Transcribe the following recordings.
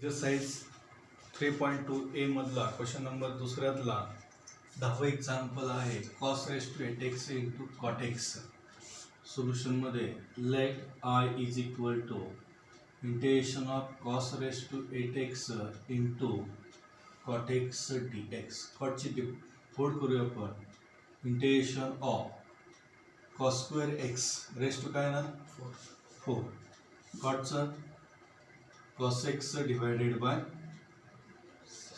Exercise 3.2a मधला question number दुसऱ्यातला 10वा एक्झाम्पल आहे cos raise to 8x into cot x. सोल्युशनमध्ये let I is equal to integration of cos raise to 8x into cot x d x. कॉटची फोड करूया आपण. Integration of cos square x raise to काय ना 4. कॉटचं cos x divided by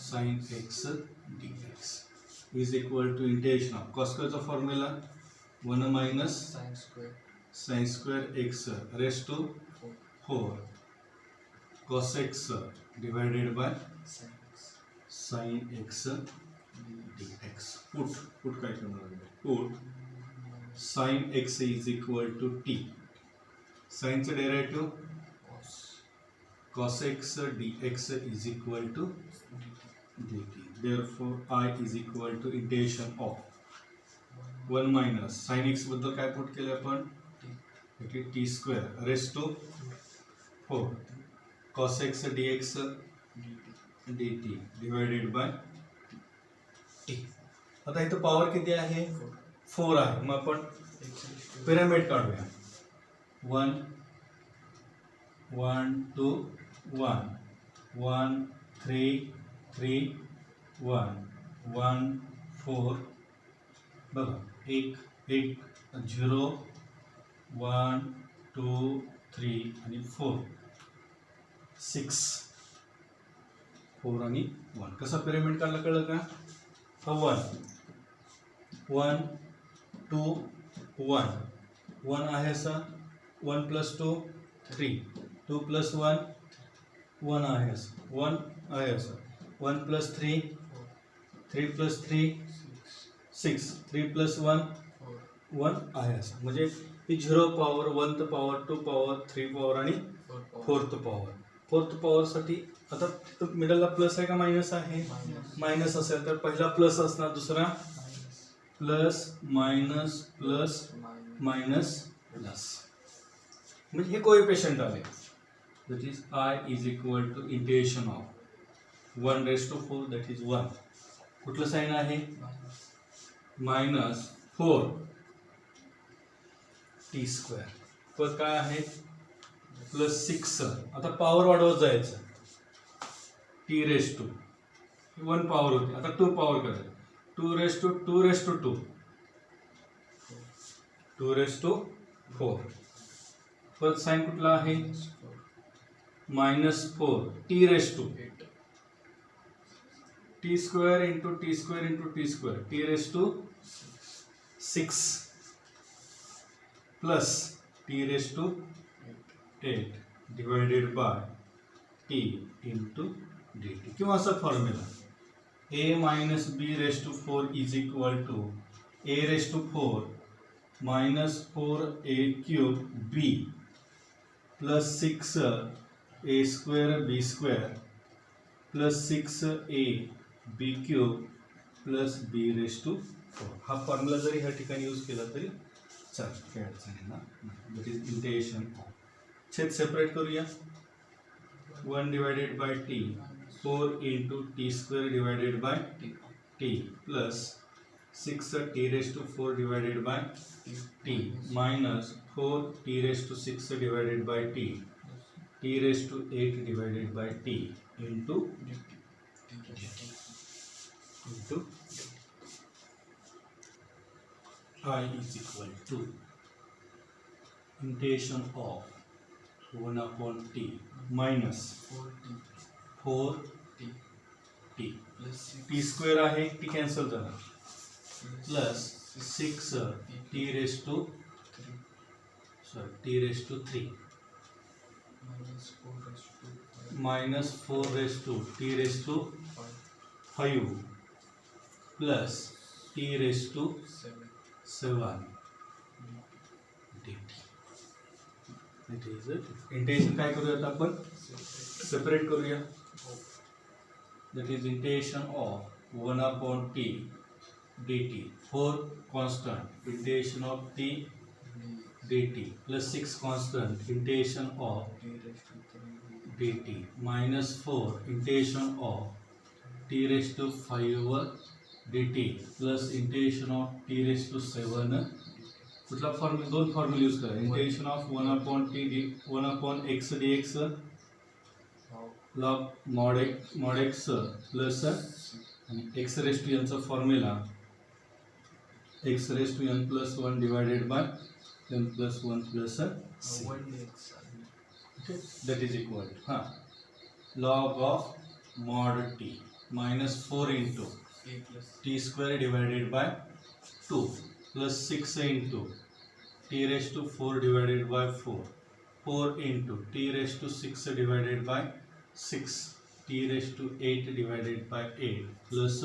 sin x dx is equal to integration of cos square चा formula 1 minus sin square x raised to 4 cos x divided by sin x dx. put काय करणार आहे? put sin x is equal to t. sin चा derivative cos x dx is equal to dt. Therefore, I is equal to integration of 1 minus sin x बद्दल काय put केले आपण? t square raised to 4 cos x dx dt divided by t. आता इथं power किती आहे? 4 आहे. मग आपण पिरामिड काढूया. 1 1 2 1 1 3 3 1 1 4 बघा 1 1 0 1 2 3 आणि 4 6 4 आणि 1. कसा पिरामिड काढला कळलं का? हा 1 2 1 1 आहे असा 1 + 2 3 2 + 1 1 आहे असं 1 आहे असं 1 + 3 3 + 3 6 3 + 1 1 आहे असं. म्हणजे ही 0 power 1th power 2 power 3 power आणि 4th पॉवर. 4th पॉवरसाठी आता मिडलला प्लस आहे का मायनस आहे? मायनस असेल तर पहिला प्लस असणार, दुसरा plus minus plus minus plus. म्हणजे हे कोएफिशियंट आले. that is I is equal to integration of 1 raised to 4 that is 1. कुठलं साइन आहे? -4 t स्क्वेअर पर काय आहे? +6. आता पॉवर वाढवत जायचं. t raised to 1 पॉवर होती, आता 2 पॉवर करायचं. 2 raised to 2 raised to 2 2 raised to 4. परत साइन कुठला आहे? -4 t raised to t square into t square into t square t raised to 6 plus t raised to 8 divided by t into dt. किंवा असा formula a minus b raised to 4 is equal to a raised to 4 minus 4a cube b plus 6 a square b square plus 6a b cube plus b raised to 4. हा formula जरी ह्या ठिकाणी use केला तरी चालेल, काही अडचण नाही ना. That is integration of. छेद सेपरेट करूया. 1 divided by t 4 into t square divided by t plus 6 t raised to 4 divided by t minus 4 t raised to 6 divided by t raised to 8 divided by t into I is equal to integration of 1 upon t minus 4t t square आहे, t cancel झाला, plus 6 t raised to 3 minus 4 raised to t raised to 5 plus t raised to 7 dt. Integration काय करूया आपण? Separate करूया. that is integration of 1 upon t dt 4 constant integration of t dt plus 6 constant integration of dt minus 4 integration of t raised to 5 dt plus integration of t raised to 7 कुठला formula दोन formula use करा integration of 1 upon t 1 upon x dx log mod x plus आणि x raised to n चा formula x raised to n plus 1 divided by n plus 1 plus c okay that is equal to log of mod t minus 4 into t square divided by 2 plus 6 into t raised to 4 divided by 4 into t raised to 6 divided by 6 t raised to 8 divided by 8 plus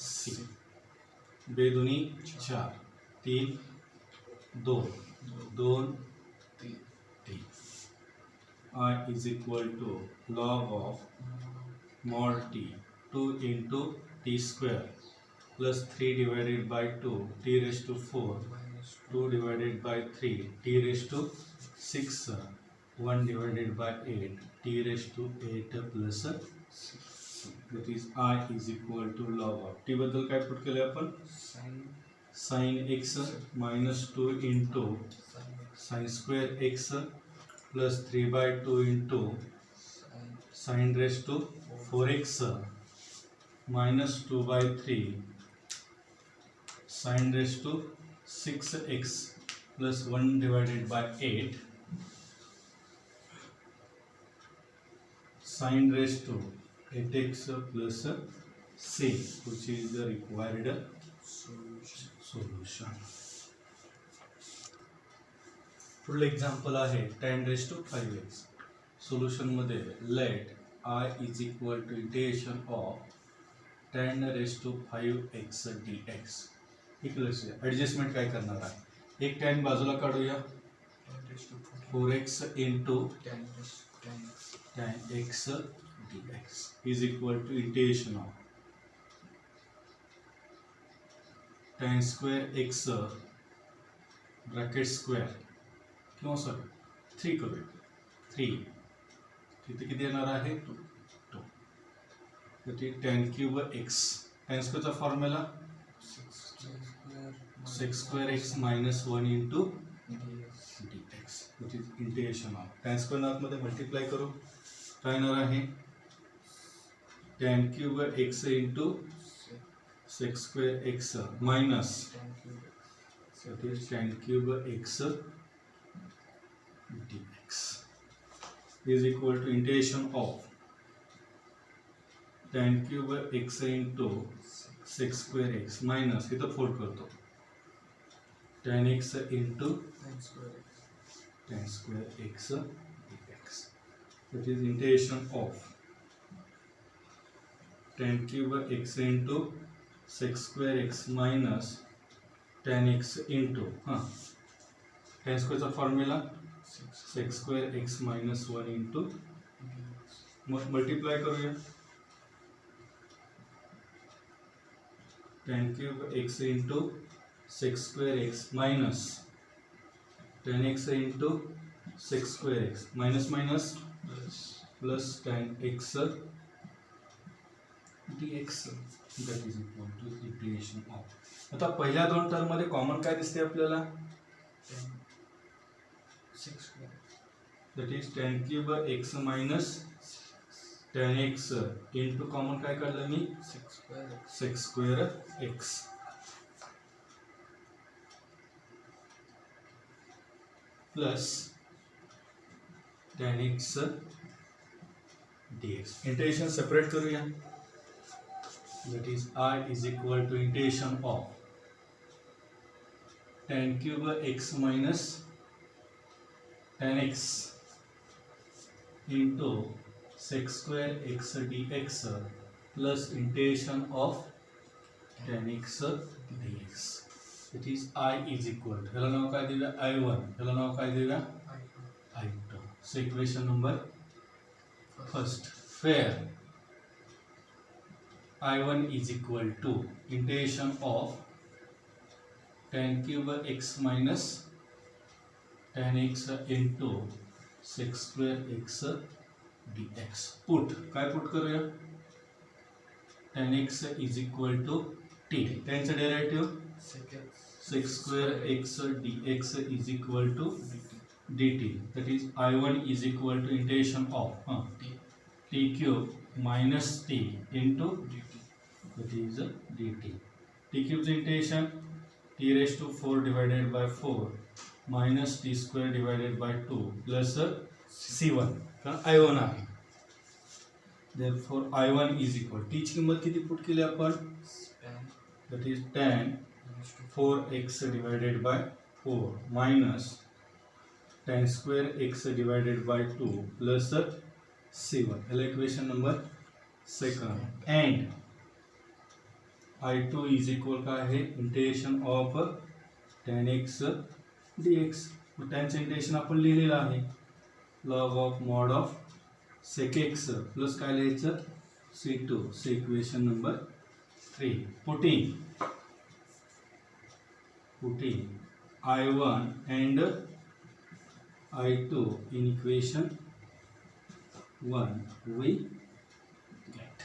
c बेदुनी 4 3 2 2 3 I is equal to log of mod t 2 into t square plus 3 divided by 2 t raised to 4 2 divided by 3 t raised to 6 1 divided by 8 t raised to 8 plus that is I is equal to log of t बद्दल काय put केले आपण sin x minus 2 into sin square x plus 3 by 2 into sin raised to 4x minus 2 by 3 sin raised to 6x plus 1 divided by 8 sin raised to 8x plus c which is the required solution. पुढलं example आहे tan raised to 5x. Solution मध्ये late I is equal to integration of tan raised to 5x dx. एक लक्ष द्या adjustment काय करणार आहे एक tan बाजूला काढूया 4x into tan x dx is equal to integration of tan square x bracket square किंवा सॉरी 3 करूया 3 तिथे किती येणार आहे 2 तर ते tan cube x tan square चा formula sec square x minus 1 into dx which is integration of tan square आतमध्ये मल्टिप्लाय करू काय येणार आहे tan cube x into sec square x minus that is tan cube x dx is equal to integration of tan cube x into sec square x minus इथं fold करतो tan x into tan square x dx that is integration of tan cube x into sec square x minus tan x into tan square चा formula sec square x minus 1 into multiply करूया tan cube x into sec square x minus tan x into sec square x minus minus plus tan x dx that is equal to integration of आता पहिल्या दोन term मध्ये common काय दिसते आपल्याला that is tan cube x minus tan x into common काय काढलं मी sec square x plus tan x dx integration separate करूया that is I is equal to integration of tan cube x minus tan x into sec square x dx plus integration of tan x dx it is I is equal to ह्याला नाव काय दिलं I1 ह्याला नाव काय दिलं I2 so equation number first where I1 is equal to integration of tan cube x minus tan x into sec square x dx. Put काय put करूया, tan x is equal to t. tan चा derivative sec square x dx is equal to dt. That is I1 is equal to integration of t cube minus t into that is dt. T cube integration t raised to 4 divided by 4 minus t square divided by 2 plus c1 कारण I1 आहे. Therefore I1 is equal t ची किंमत किती put केली आपण, that is tan 4x divided by 4 minus tan square x divided by 2 plus c1. याला equation number second. and I2 is equal काय आहे, integration of tan x dx. tan चे integration आपण लिहिलेलं आहे, log of mod of sec x plus काय लिहायचं c2. Say equation number 3. putting I1 and I2 in equation 1 we get.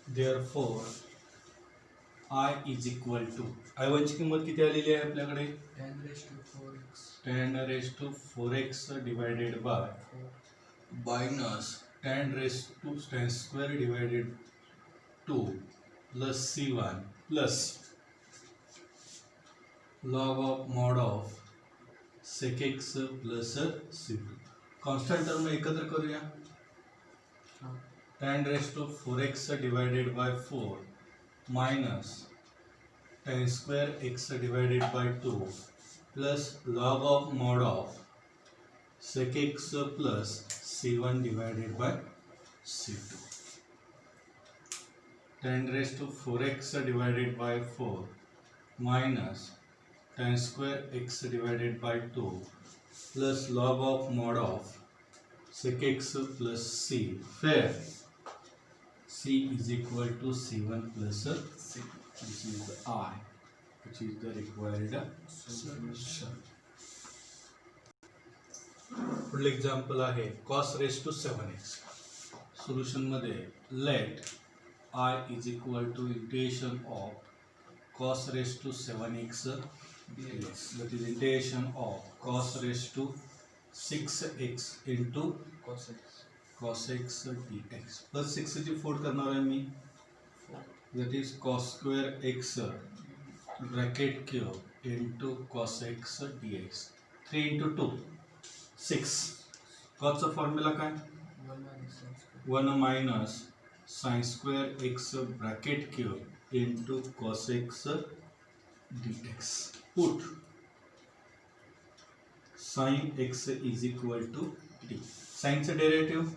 Therefore I is equal to I1 ची किंमत किती आलेली आहे आपल्याकडे, tan raised to 4x divided by minus tan raised to tan square divided 2 plus c1 plus log of mod of sec x plus c2. Constant term एकत्र करूया, tan raised to 4x divided by 4 minus tan square x divided by 2 plus log of mod of sec x plus c1 divided by c2. tan raised to 4x divided by 4 minus tan square x divided by 2 plus log of mod of sec x plus c, where c is equal to c1 plus c. This is the I, which is the required solution. पुढलं example आहे cos raised to 7x. Solution मध्ये let I is equal to integration of cos raised to 7x dx. That is integration of cos raised to 6x into cos x dx. Plus 6 ची 4 करणार आहे मी, that is cos square x bracket cube into cos x dx. 3 into 2 6. cos चा formula काय, 1 minus sin square x bracket cube into cos x dx. Put sin x is equal to t. Sin चा derivative,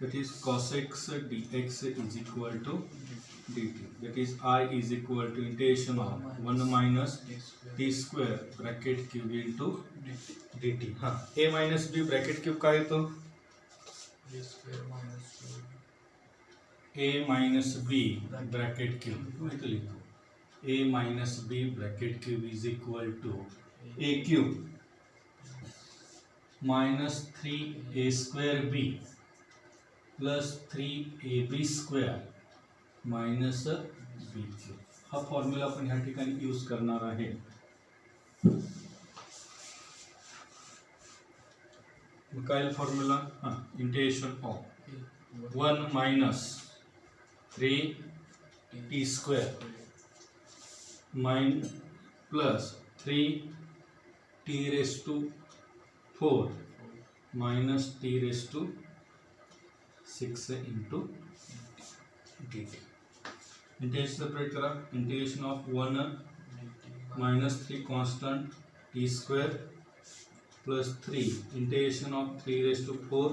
that is cos x dx is equal to dt. That is I is equal to integration of 1 minus t square bracket cube into dt. हाँ, a minus b bracket cube काय येतो, a minus b bracket cube. मैं तो लिखूँ a minus b bracket cube is equal to a cube minus 3a square b plus 3ab square minus b cube. हा formula आपण ह्या ठिकाणी use करणार आहे. काय formula, integration of 1 minus 3t square plus 3t raised to 4 minus t raised to 6 into dt. Integration separate करा, integration of 1 minus 3 constant t square plus 3 integration of 3 raised to 4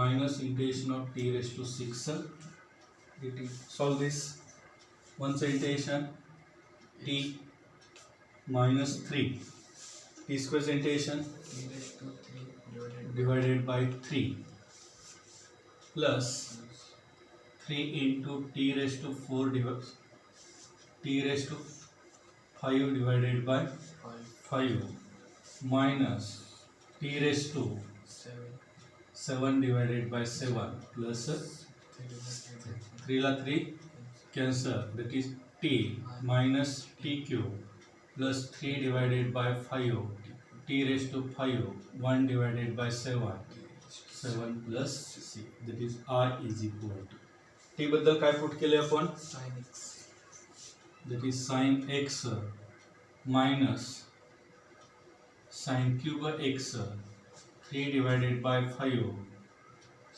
minus integration of t raised to 6 dt. Solve this. Once integration t minus 3 t square integration divided by 3 plus 3 into t raised to 4 t raised to 5 divided by 5 minus t raised to 7 divided by 7 plus 3 ला 3 cancel, that is t minus t cube plus 3 divided by 5 t raised to 5 1 divided by 7 plus c, that is r is equal to t बद्दल काय put केले आपण sin x, that is sin x minus sin cube x 3 divided by 5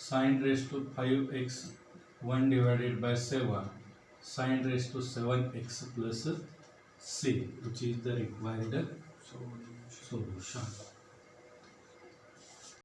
sin raised to 5x 1 divided by 7 sin raised to 7x plus c, which is the required solution.